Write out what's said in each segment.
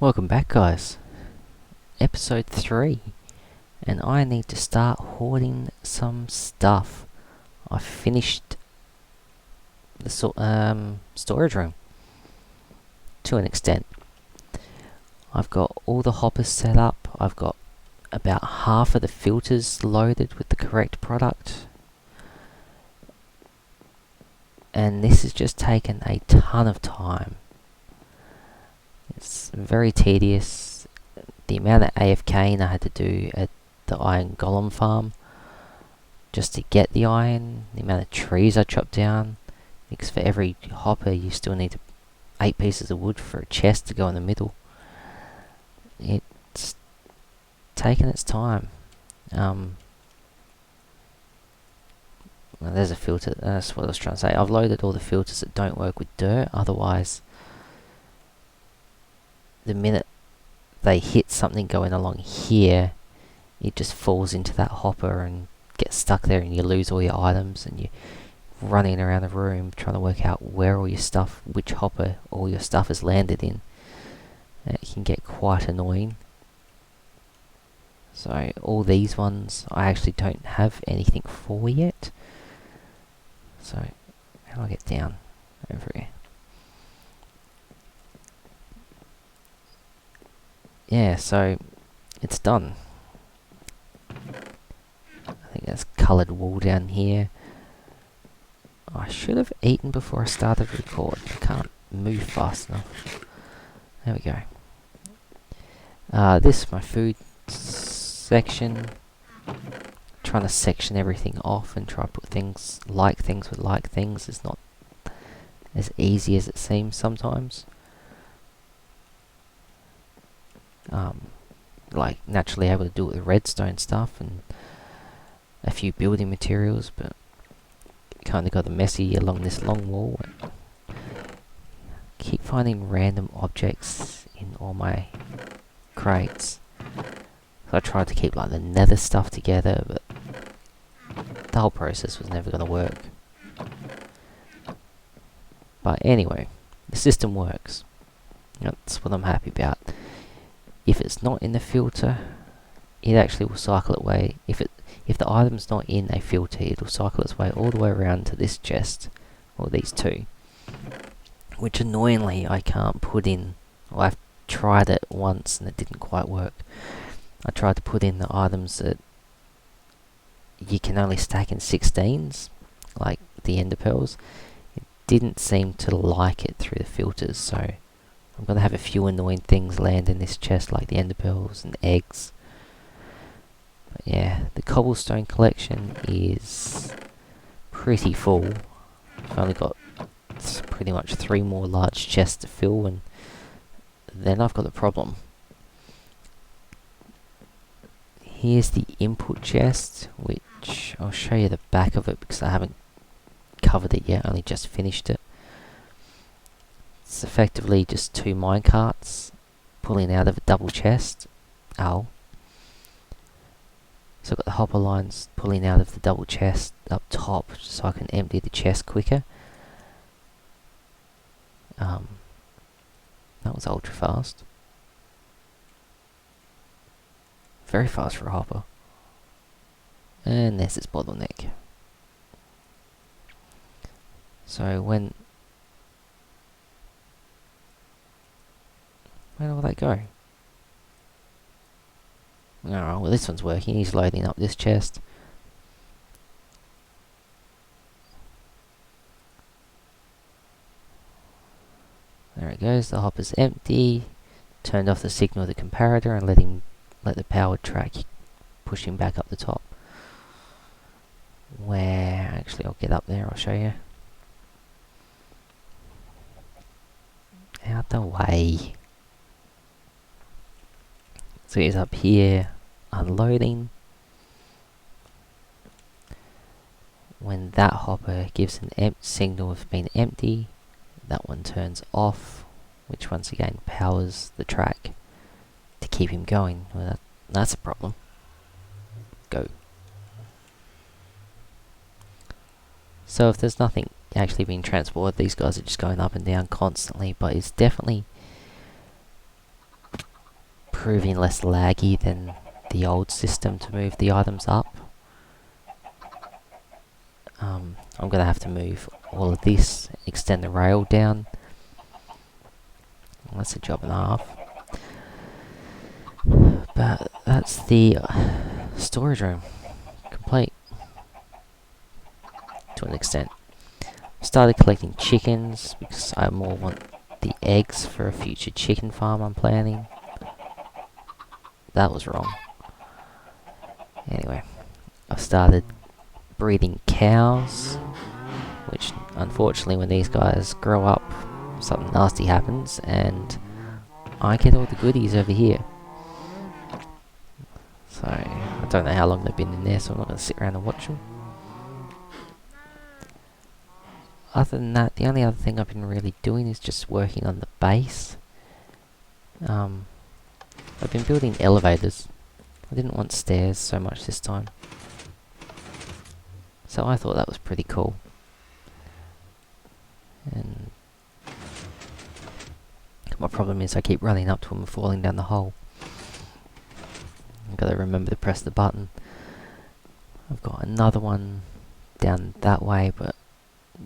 Welcome back, guys. Episode 3, and I need to start hoarding some stuff. I finished the storage room to an extent. I've got all the hoppers set up. I've got about half of the filters loaded with the correct product. And this has just taken a ton of time. It's very tedious. The amount of AFKing I had to do at the iron golem farm just to get the iron, the amount of trees I chopped down, because for every hopper you still need 8 pieces of wood for a chest to go in the middle. It's taken its time. Well, there's a filter, that's what I was trying to say. I've loaded all the filters that don't work with dirt, otherwise the minute they hit something going along here, it just falls into that hopper and gets stuck there, and you lose all your items, and you're running around the room trying to work out where all your stuff, which hopper all your stuff has landed in. It can get quite annoying. So all these ones I actually don't have anything for yet. So how do I get down over here? Yeah, so it's done. I think there's coloured wool down here. I should have eaten before I started record. I can't move fast enough. There we go. This is my food section. Trying to section everything off and try to put things with like things is not as easy as it seems sometimes. Like naturally able to do it with redstone stuff and a few building materials, but kind of got the messy along this long wall. Keep finding random objects in all my crates. So I tried to keep like the nether stuff together, but the whole process was never going to work. But anyway, the system works. That's what I'm happy about. If it's not in the filter, it actually will cycle it away. If the item's not in a filter, it will cycle its way all the way around to this chest, or these two, which annoyingly I can't put in. Well, I've tried it once and it didn't quite work. I tried to put in the items that you can only stack in 16s, like the ender pearls. It didn't seem to like it through the filters, so I'm going to have a few annoying things land in this chest, like the ender pearls and eggs. But yeah, the cobblestone collection is pretty full. I've only got pretty much 3 more large chests to fill, and then I've got a problem. Here's the input chest, which I'll show you the back of it because I haven't covered it yet, only just finished it. It's effectively just 2 minecarts pulling out of a double chest. So I've got the hopper lines pulling out of the double chest up top so I can empty the chest quicker. That was ultra fast. Very fast for a hopper. And there's this bottleneck. So where will they go? Alright, well this one's working. He's loading up this chest. There it goes, the hopper's empty. Turned off the signal of the comparator and let the powered track push him back up the top. Where, actually I'll get up there, I'll show you. Out the way. So he's up here, unloading. When that hopper gives an signal of being empty, that one turns off, which once again powers the track to keep him going. Well, that's a problem. Go. So if there's nothing actually being transported, these guys are just going up and down constantly, but it's definitely proving less laggy than the old system to move the items up. I'm gonna have to move all of this, extend the rail down. That's a job and a half. But that's the storage room complete to an extent. Started collecting chickens because I more want the eggs for a future chicken farm I'm planning. That was wrong. Anyway, I've started breeding cows, which unfortunately when these guys grow up, something nasty happens and I get all the goodies over here. So, I don't know how long they've been in there, so I'm not going to sit around and watch them. Other than that, the only other thing I've been really doing is just working on the base. I've been building elevators. I didn't want stairs so much this time. So I thought that was pretty cool. And my problem is I keep running up to them and falling down the hole. I've got to remember to press the button. I've got another one down that way, but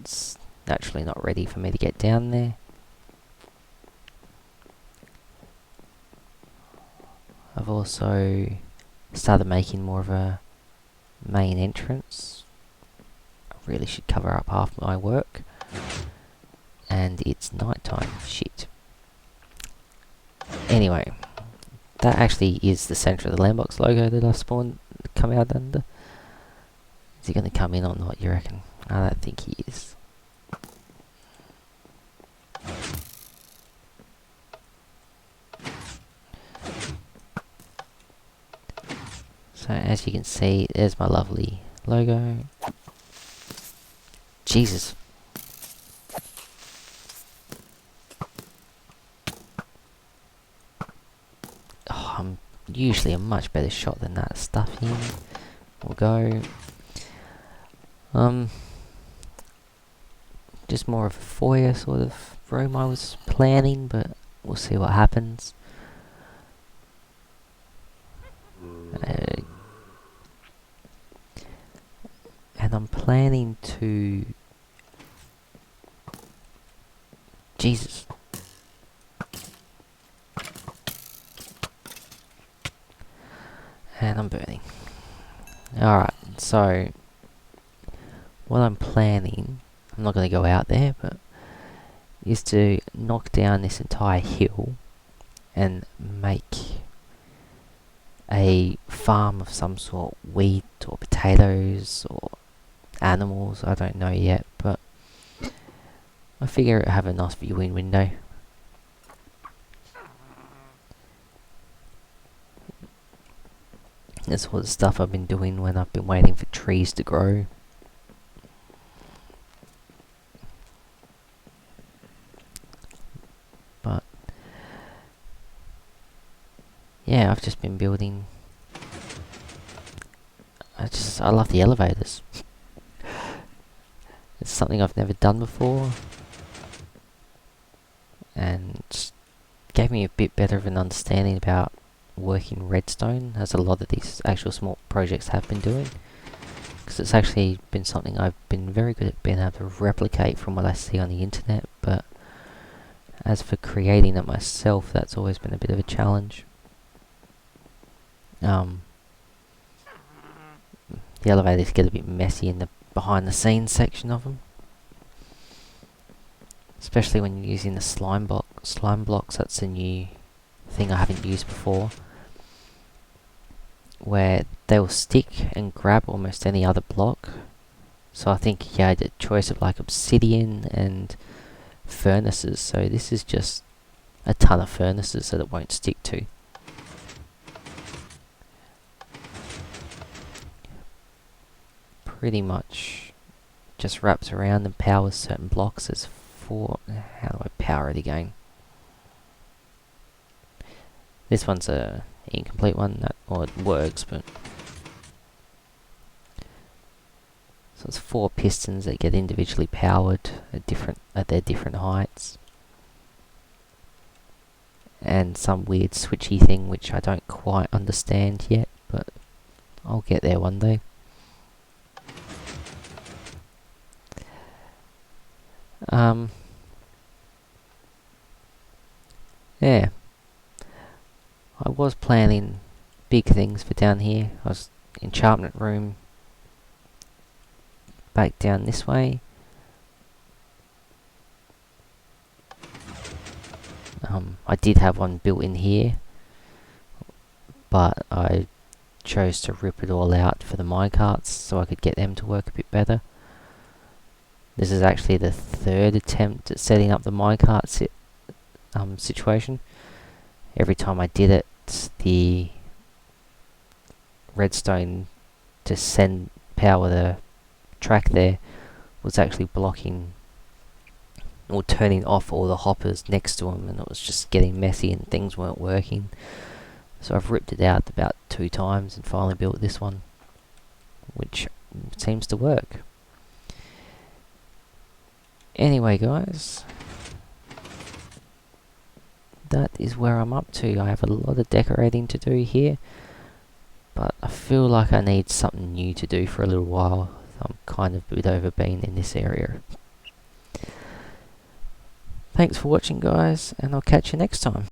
it's naturally not ready for me to get down there. I've also started making more of a main entrance. I really should cover up half my work. And it's night time. Shit. Anyway, that actually is the center of the landbox logo that I spawned come out under. Is he going to come in or not, you reckon? I don't think he is. So as you can see, there's my lovely logo. Jesus. Oh, I'm usually a much better shot than that. Stuff in. We'll go. Just more of a foyer sort of room I was planning, but we'll see what happens. And I'm planning to... Jesus. And I'm burning. Alright, so... what I'm planning, I'm not going to go out there, but... is to knock down this entire hill and make a farm of some sort, wheat or potatoes or animals, I don't know yet, but I figure it'll have a nice viewing window. That's all the stuff I've been doing when I've been waiting for trees to grow. But yeah, I've just been building. I love the elevators. It's something I've never done before, and gave me a bit better of an understanding about working redstone, as a lot of these actual small projects have been doing. Because it's actually been something I've been very good at being able to replicate from what I see on the internet, but as for creating it myself, that's always been a bit of a challenge. The elevators get a bit messy in the behind the scenes section of them, especially when you're using the slime blocks. That's a new thing I haven't used before, where they'll stick and grab almost any other block. So I think you had a choice of like obsidian and furnaces, so this is just a ton of furnaces that it won't stick to. Pretty much just wraps around and powers certain blocks. There's 4. How do I power it again? This one's a incomplete one, or it works, but so it's 4 pistons that get individually powered at their different heights. and some weird switchy thing which I don't quite understand yet, but I'll get there one day. Yeah, I was planning big things for down here. I was enchantment room back down this way. I did have one built in here, but I chose to rip it all out for the minecarts so I could get them to work a bit better. This is actually the third attempt at setting up the minecart situation. Every time I did it, the redstone to send power the track there was actually blocking or turning off all the hoppers next to them, and it was just getting messy and things weren't working. So I've ripped it out about 2 times and finally built this one, which seems to work. Anyway guys, that is where I'm up to. I have a lot of decorating to do here, but I feel like I need something new to do for a little while. I'm kind of a bit overbeen in this area. Thanks for watching guys, and I'll catch you next time.